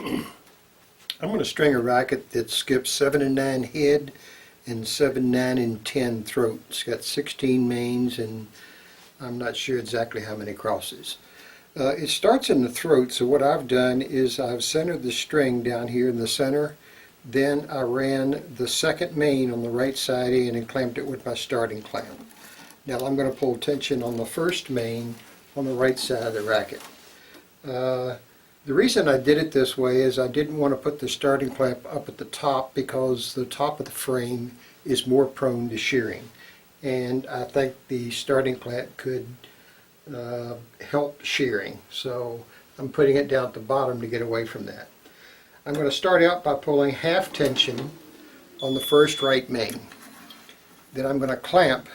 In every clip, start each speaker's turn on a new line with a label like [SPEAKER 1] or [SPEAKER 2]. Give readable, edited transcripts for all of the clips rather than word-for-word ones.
[SPEAKER 1] I'm going to string a racket that skips 7 and 9 head and 7, 9, and 10 throat. It's got 16 mains and I'm not sure exactly how many crosses. It starts in the throat, so what I've done is I've centered the string down here in the center. Then I ran the second main on the right side in and clamped it with my starting clamp. Now I'm going to pull tension on the first main on the right side of the racket. The reason I did it this way is I didn't want to put the starting clamp up at the top because the top of the frame is more prone to shearing. And I think the starting clamp could help shearing. So I'm putting it down at the bottom to get away from that. I'm going to start out by pulling half tension on the first right main. Then I'm going to clamp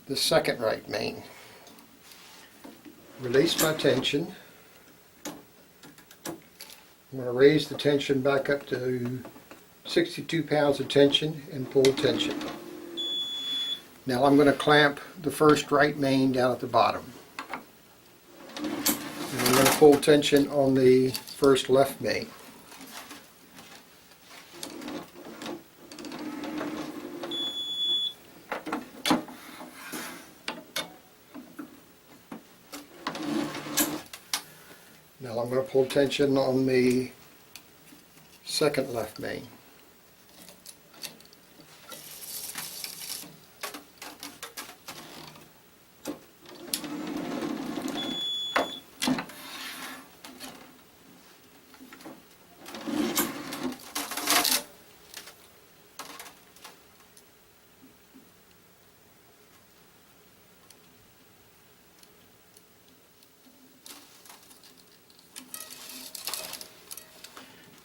[SPEAKER 1] the second right main. Release my tension. I'm going to raise the tension back up to 62 pounds of tension and pull tension. Now I'm going to clamp the first right main down at the bottom. And I'm going to pull tension on the first left main. Now I'm going to pull tension on the second left main.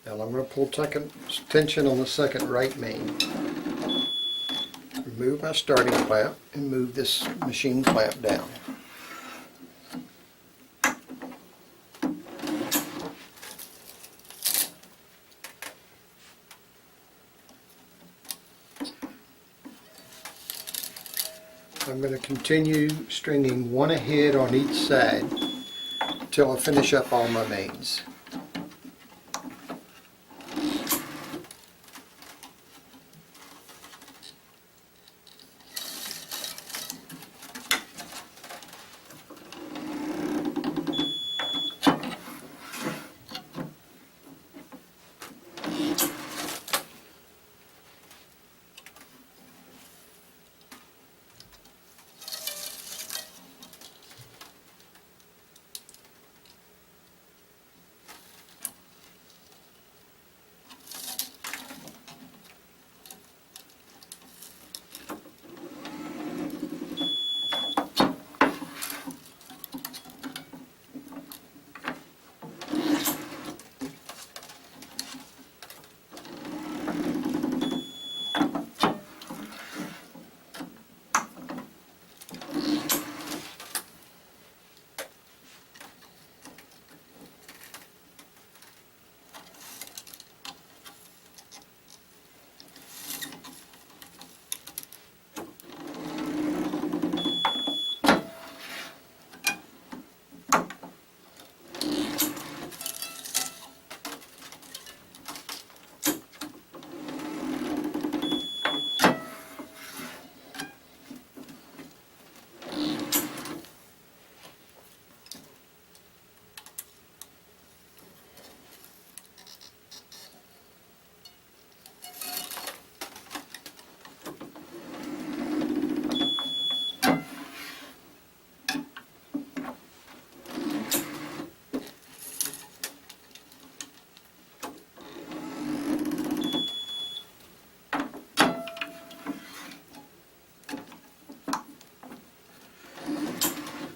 [SPEAKER 1] Now I'm going to pull tension on the second right main. Remove my starting clamp and move this machine clamp down. I'm going to continue stringing one ahead on each side until I finish up all my mains.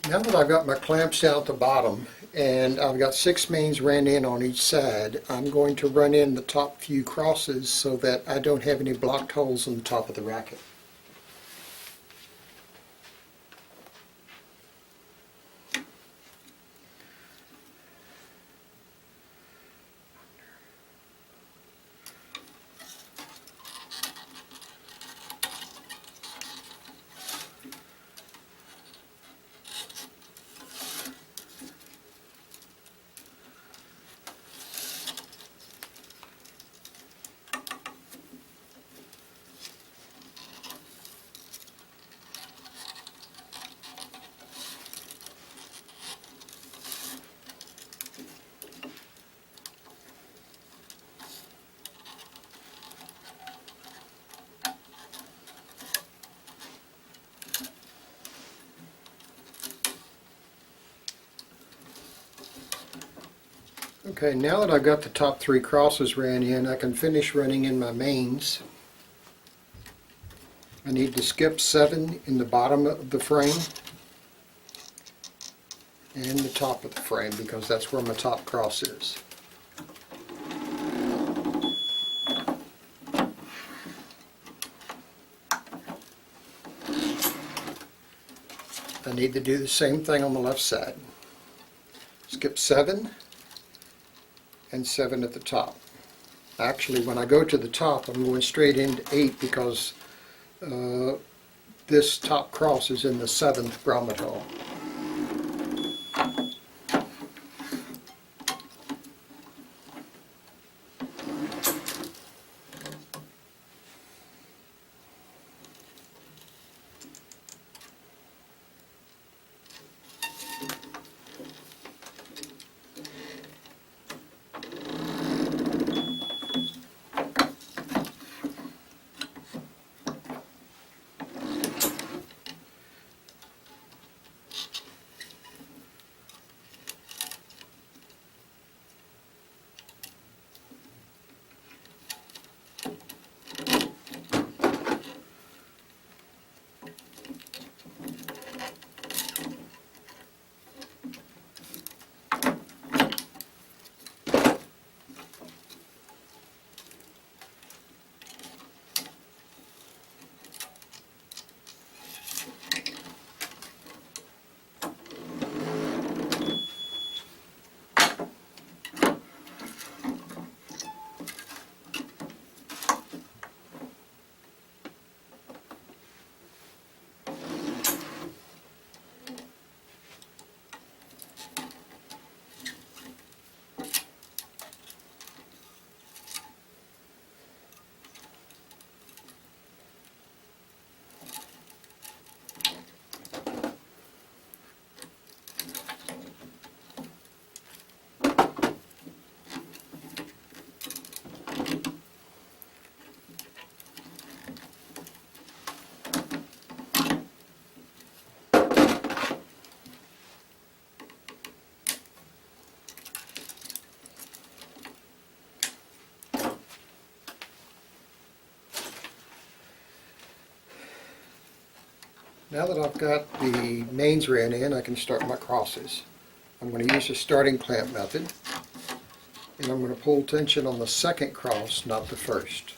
[SPEAKER 1] Now that I've got my clamps down at the bottom and I've got 6 mains ran in on each side, I'm going to run in the top few crosses so that I don't have any blocked holes in the top of the racket. Okay, now that I've got the top 3 crosses ran in, I can finish running in my mains. I need to skip 7 in the bottom of the frame and the top of the frame because that's where my top cross is. I need to do the same thing on the left side. Skip 7 and 7 at the top. Actually, when I go to the top, I'm going straight into 8 because this top cross is in the 7th grommet hole. Now that I've got the mains ran in, I can start my crosses. I'm going to use the starting clamp method, and I'm going to pull tension on the second cross, not the first.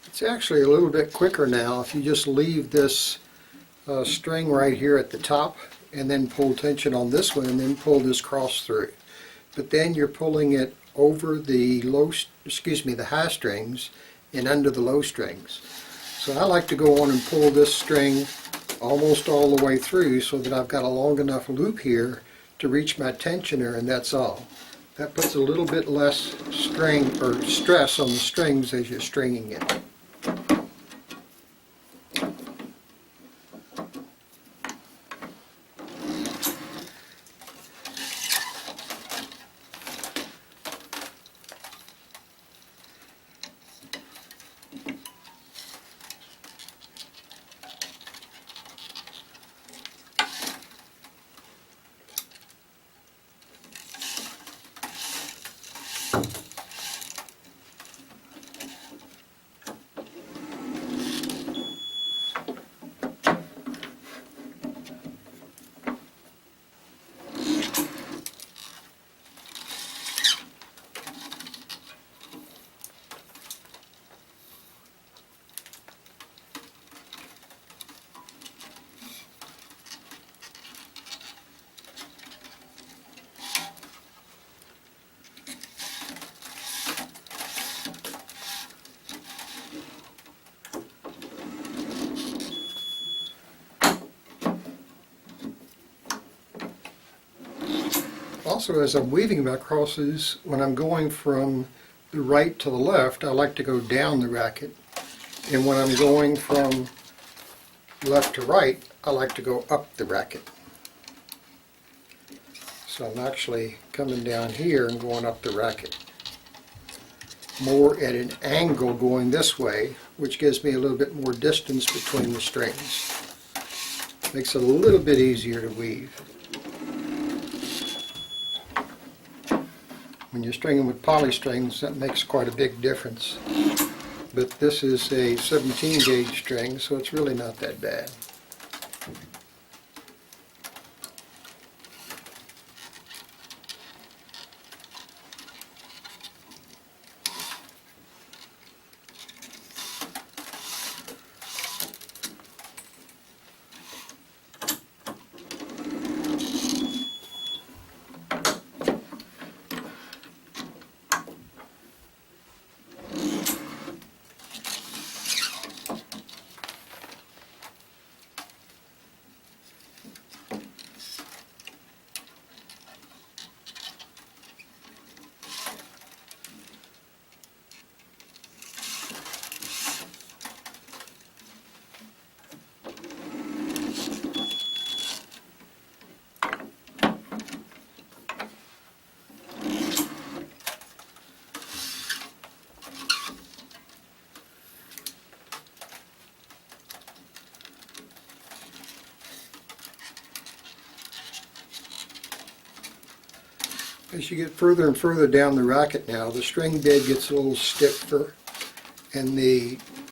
[SPEAKER 1] It's actually a little bit quicker now if you just leave this string right here at the top and then pull tension on this one and then pull this cross through. But then you're pulling it over the the high strings and under the low strings. So I like to go on and pull this string almost all the way through so that I've got a long enough loop here to reach my tensioner, and that's all. That puts a little bit less string or stress on the strings as you're stringing it. Also, as I'm weaving my crosses, when I'm going from the right to the left, I like to go down the racket. And when I'm going from left to right, I like to go up the racket. So I'm actually coming down here and going up the racket. More at an angle going this way, which gives me a little bit more distance between the strings. Makes it a little bit easier to weave. When you're stringing with poly strings, that makes quite a big difference. But this is a 17 gauge string, so it's really not that bad. As you get further and further down the racket now, the string bed gets a little stiffer and the